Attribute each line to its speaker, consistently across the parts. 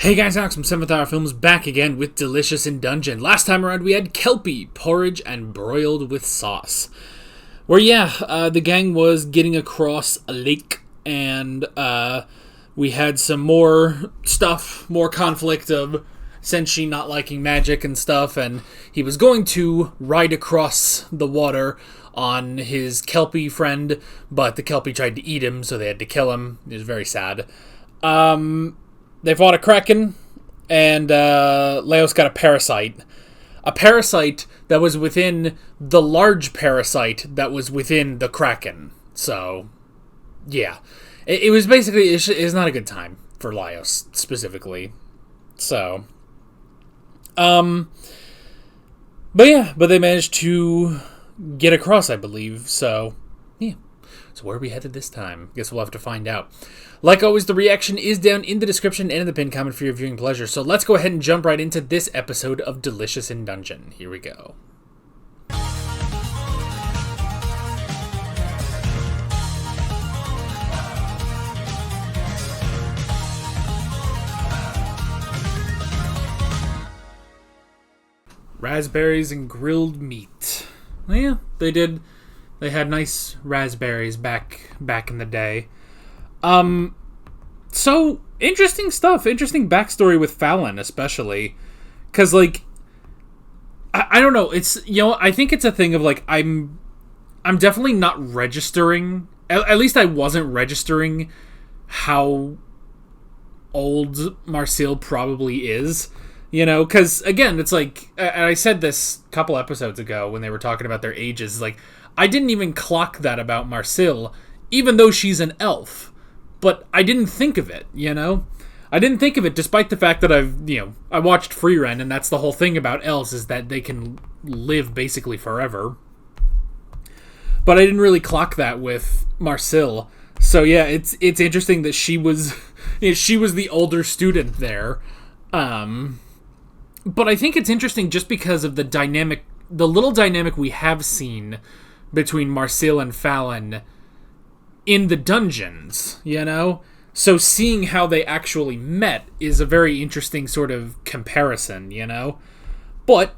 Speaker 1: Hey guys, Alex from 7th Hour Films back again with Delicious in Dungeon. Last time around we had kelpie, porridge, and broiled with sauce. Where the gang was getting across a lake and we had some more stuff, more conflict of Senshi not liking magic and stuff, and he was going to ride across the water on his kelpie friend, but the kelpie tried to eat him, so they had to kill him. It was very sad. They fought a kraken, and Leos got a parasite. A parasite that was within the large parasite that was within the kraken. So, yeah. It was basically, it's not a good time for Leos, specifically. So, but they managed to get across, I believe. So, yeah. So where are we headed this time? Guess we'll have to find out. Like always, the reaction is down in the description and in the pinned comment for your viewing pleasure. So let's go ahead and jump right into this episode of Delicious in Dungeon. Here we go. Raspberries and grilled meat. Well, yeah, they did. They had nice raspberries back in the day. So, interesting stuff. Interesting backstory with Fallon, especially. Because, like, I don't know. It's, I think it's a thing of, like, I'm definitely not registering. At least I wasn't registering how old Marcille probably is. Because, again, it's like, and I said this a couple episodes ago when they were talking about their ages, like, I didn't even clock that about Marcille, even though she's an elf. But I didn't think of it, I didn't think of it, despite the fact that I watched Free Ren, and that's the whole thing about elves, is that they can live basically forever. But I didn't really clock that with Marcille. So yeah, it's interesting that she was she was the older student there. But I think it's interesting just because of the little dynamic we have seen between Marcille and Fallon in the dungeons, So seeing how they actually met is a very interesting sort of comparison, But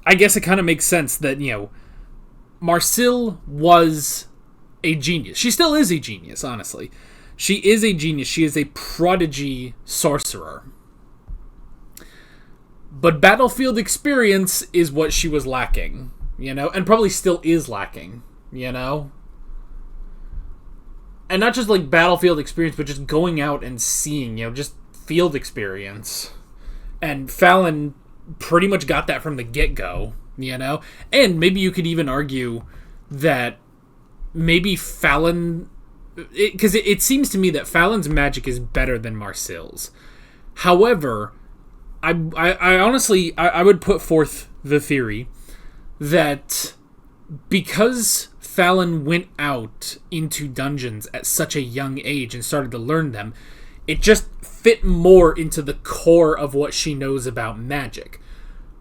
Speaker 1: I guess it kind of makes sense that, Marcille was a genius. She still is a genius, honestly. She is a genius. She is a prodigy sorcerer. But battlefield experience is what she was lacking, and probably still is lacking, And not just like battlefield experience, but just going out and seeing, just field experience. And Fallon pretty much got that from the get-go, And maybe you could even argue that maybe Fallon... Because it seems to me that Fallon's magic is better than Marcille's. However, I honestly, I would put forth the theory that because Fallon went out into dungeons at such a young age and started to learn them, it just fit more into the core of what she knows about magic.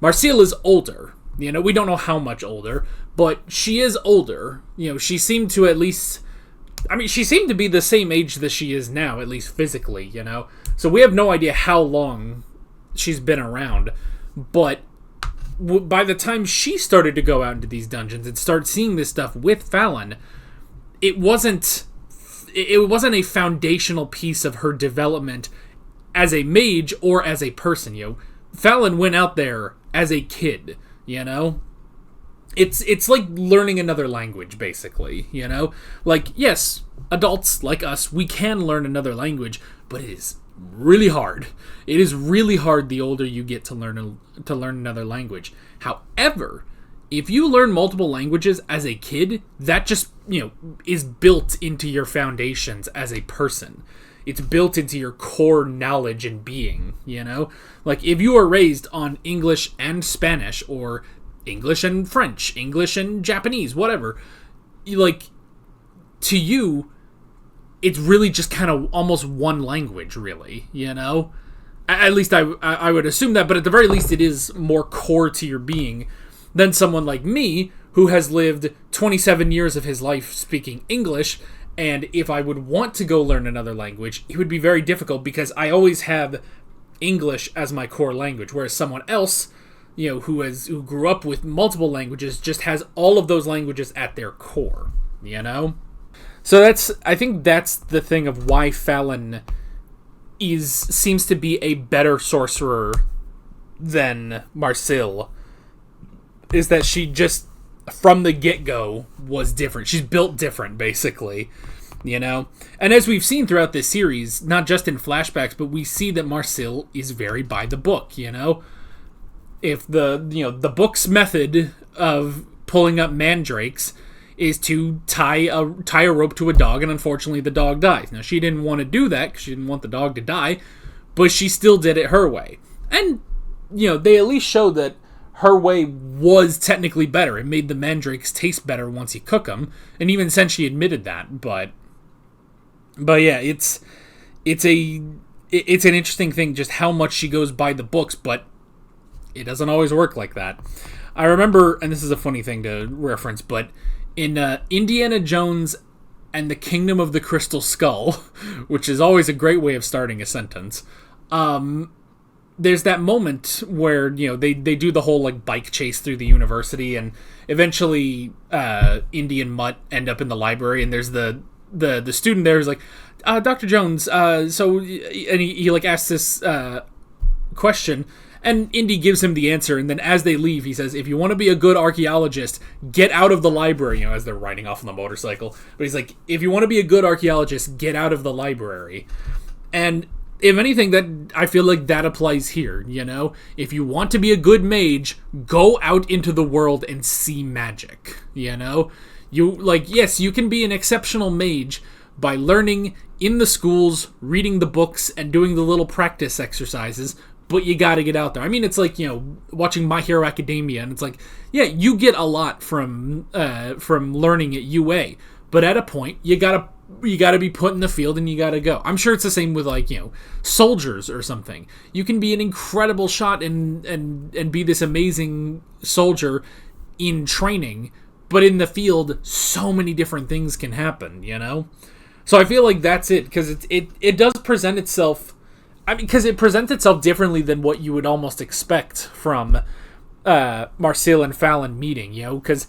Speaker 1: Marcille is older. We don't know how much older, but she is older. She seemed to at least... she seemed to be the same age that she is now, at least physically, So we have no idea how long she's been around, but by the time she started to go out into these dungeons and start seeing this stuff with Fallon, it wasn't a foundational piece of her development as a mage or as a person. Fallon went out there as a kid. It's like learning another language, basically. Like, yes, adults like us, we can learn another language, but it is really hard. It is really hard the older you get to learn another language. However, if you learn multiple languages as a kid, that just, is built into your foundations as a person. It's built into your core knowledge and being, Like, if you are raised on English and Spanish, or English and French, English and Japanese, whatever, to you, it's really just kind of almost one language, really, At least I would assume that, but at the very least it is more core to your being than someone like me, who has lived 27 years of his life speaking English, and if I would want to go learn another language, it would be very difficult because I always have English as my core language, whereas someone else, who grew up with multiple languages, just has all of those languages at their core, So I think that's the thing of why Fallon seems to be a better sorcerer than Marcille, is that she just, from the get-go, was different. She's built different, basically, And as we've seen throughout this series, not just in flashbacks, but we see that Marcille is very by the book, If the book's method of pulling up mandrakes is to tie a rope to a dog, and unfortunately the dog dies. Now, she didn't want to do that because she didn't want the dog to die, but she still did it her way. And, they at least show that her way was technically better. It made the mandrakes taste better once you cook them, and even since she admitted that. But yeah, it's an interesting thing just how much she goes by the books, but it doesn't always work like that. I remember, and this is a funny thing to reference, but in Indiana Jones and the Kingdom of the Crystal Skull, which is always a great way of starting a sentence, there's that moment where, they do the whole, bike chase through the university, and eventually Indy and Mutt end up in the library, and there's the student there who's like, Dr. Jones, and he asks this question, and Indy gives him the answer, and then as they leave, he says, if you want to be a good archaeologist, get out of the library, as they're riding off on the motorcycle. But he's like, if you want to be a good archaeologist, get out of the library. And if anything, that I feel like that applies here, If you want to be a good mage, go out into the world and see magic, Yes, you can be an exceptional mage by learning in the schools, reading the books, and doing the little practice exercises, but you gotta get out there. I mean, it's like, watching My Hero Academia, and it's like, yeah, you get a lot from learning at UA, but at a point, you gotta be put in the field and you gotta go. I'm sure it's the same with, soldiers or something. You can be an incredible shot and be this amazing soldier in training, but in the field, so many different things can happen, So I feel like that's it, because it does present itself. I mean, because it presents itself differently than what you would almost expect from Marcille and Fallon meeting, because,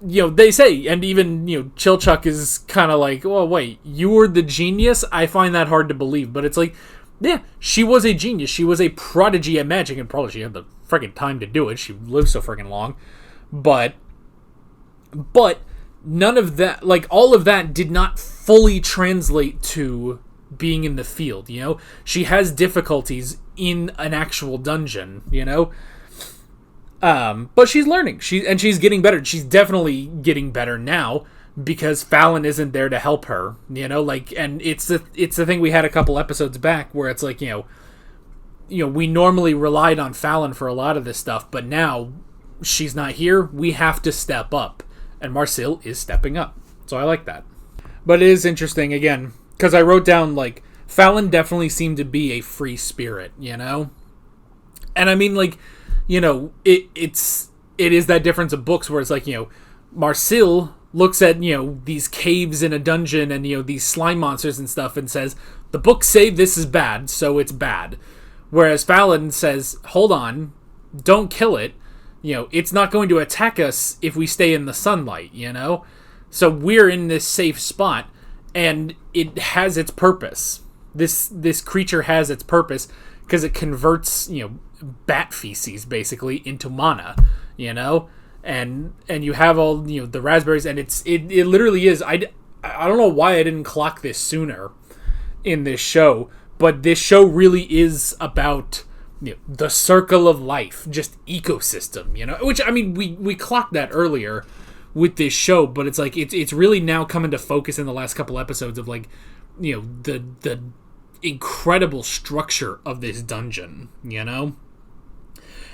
Speaker 1: they say, and even, Chilchuck is kind of like, well, wait, you were the genius? I find that hard to believe, but it's like, yeah, she was a genius. She was a prodigy at magic, and probably she had the friggin' time to do it. She lived so friggin' long. But none of that, all of that did not fully translate to being in the field, She has difficulties in an actual dungeon, But she's learning. She's getting better. She's definitely getting better now because Fallon isn't there to help her, and it's the thing we had a couple episodes back where it's like, we normally relied on Fallon for a lot of this stuff, but now she's not here. We have to step up, and Marcille is stepping up. So I like that. But it is interesting, again, because I wrote down, Fallon definitely seemed to be a free spirit, And I mean, it is that difference of books where it's like, Marcille looks at, these caves in a dungeon and, these slime monsters and stuff and says, the books say this is bad, so it's bad. Whereas Fallon says, hold on, don't kill it. It's not going to attack us if we stay in the sunlight, So we're in this safe spot, and it has its purpose. This creature has its purpose because it converts, bat feces basically into mana, and you have all, the raspberries, and it literally is. I don't know why I didn't clock this sooner in this show, but this show really is about the circle of life, just ecosystem, which, I mean, we clocked that earlier with this show, but it's like it's really now coming to focus in the last couple episodes of the incredible structure of this dungeon,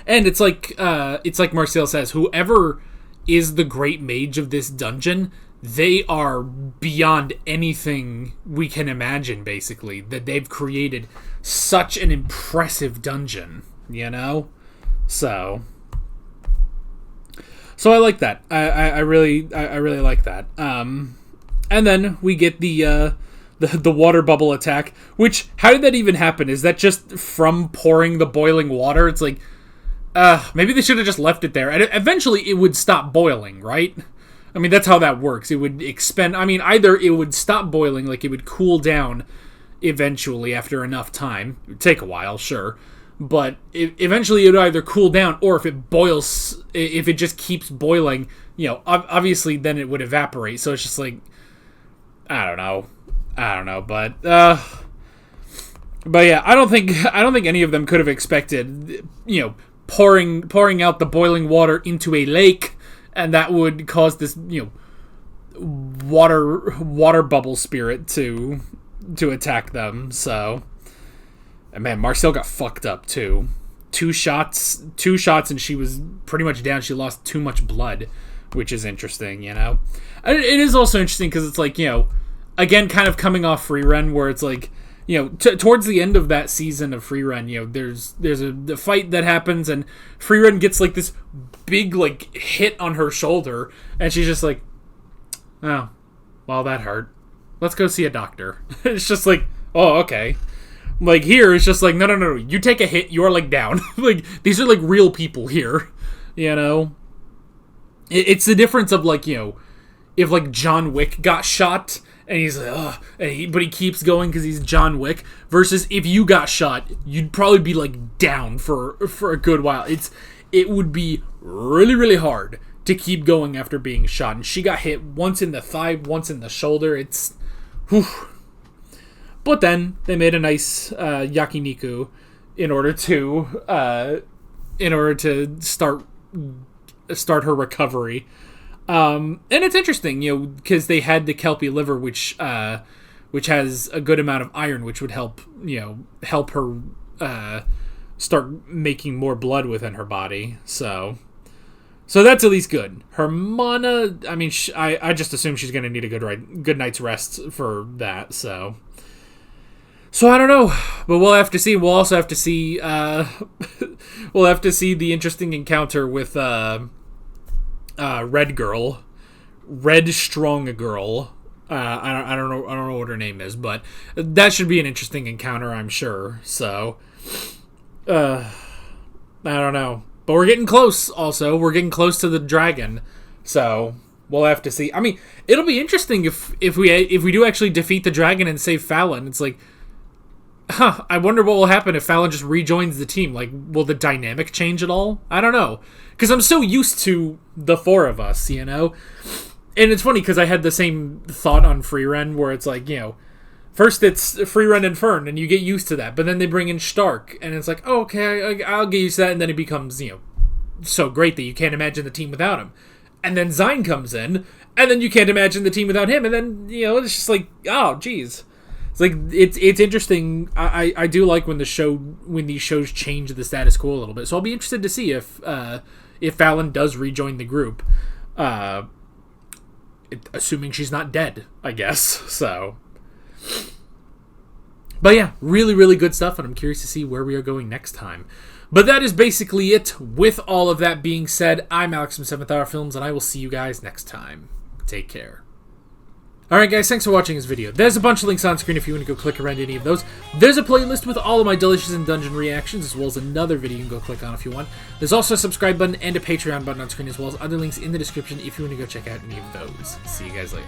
Speaker 1: and it's like Marcille says, whoever is the great mage of this dungeon, they are beyond anything we can imagine, basically, that they've created such an impressive dungeon, So I like that. I really like that. And then we get the the water bubble attack. Which, how did that even happen? Is that just from pouring the boiling water? It's like, maybe they should have just left it there. And eventually it would stop boiling, right? I mean, that's how that works. It would expend... I mean, either it would stop boiling, like it would cool down eventually after enough time. It would take a while, sure. But eventually it would either cool down, or if it boils... If it just keeps boiling, you know, obviously then it would evaporate. So it's just like... I don't know. But yeah, I don't think any of them could have expected, you know, pouring out the boiling water into a lake, and that would cause this, you know, water bubble spirit to attack them. So, and man, Marcel got fucked up too. Two shots, and she was pretty much down. She lost too much blood, which is interesting, you know. And it is also interesting because it's like, you know, again, kind of coming off Free Run, where it's like, you know, towards the end of that season of Free Run, you know, there's a fight that happens, and Free Run gets like this big like hit on her shoulder, and she's just like, oh, well, that hurt. Let's go see a doctor. It's just like, oh, okay. Like here, it's just like, no. You take a hit, you're like down. Like these are like real people here, you know. It's the difference of like, you know, if like John Wick got shot. And he's like, ugh, but he keeps going because he's John Wick. Versus if you got shot, you'd probably be like down for a good while. It would be really, really hard to keep going after being shot. And she got hit once in the thigh, once in the shoulder. It's, whew. But then they made a nice yakiniku in order to start her recovery. And it's interesting, you know, because they had the Kelpie liver, which has a good amount of iron, which would help her start making more blood within her body. So that's at least good. Her mana, I mean, I just assume she's gonna need a good night's rest for that. So I don't know, but we'll have to see. We'll also have to see. We'll have to see the interesting encounter with Red Strong Girl. I don't know what her name is, but that should be an interesting encounter, I'm sure. So, I don't know, but we're getting close. Also, we're getting close to the dragon, so we'll have to see. I mean, it'll be interesting if we do actually defeat the dragon and save Fallon. It's like, I wonder what will happen if Fallon just rejoins the team. Like, will the dynamic change at all? I don't know. Because I'm so used to the four of us, you know? And it's funny because I had the same thought on Free Run, where it's like, you know, first it's Free Run and Fern, and you get used to that. But then they bring in Stark, and it's like, oh, okay, I'll get used to that. And then it becomes, you know, so great that you can't imagine the team without him. And then Zine comes in, and then you can't imagine the team without him. And then, you know, it's just like, oh, geez. It's like, it's interesting. I do like when these shows change the status quo a little bit. So I'll be interested to see if Fallon does rejoin the group, assuming she's not dead, I guess. So, but yeah, really, really good stuff, and I'm curious to see where we are going next time. But that is basically it. With all of that being said, I'm Alex from 7th Hour Films, and I will see you guys next time. Take care. Alright guys, thanks for watching this video. There's a bunch of links on screen if you want to go click around any of those. There's a playlist with all of my Delicious and Dungeon reactions, as well as another video you can go click on if you want. There's also a subscribe button and a Patreon button on screen, as well as other links in the description if you want to go check out any of those. See you guys later.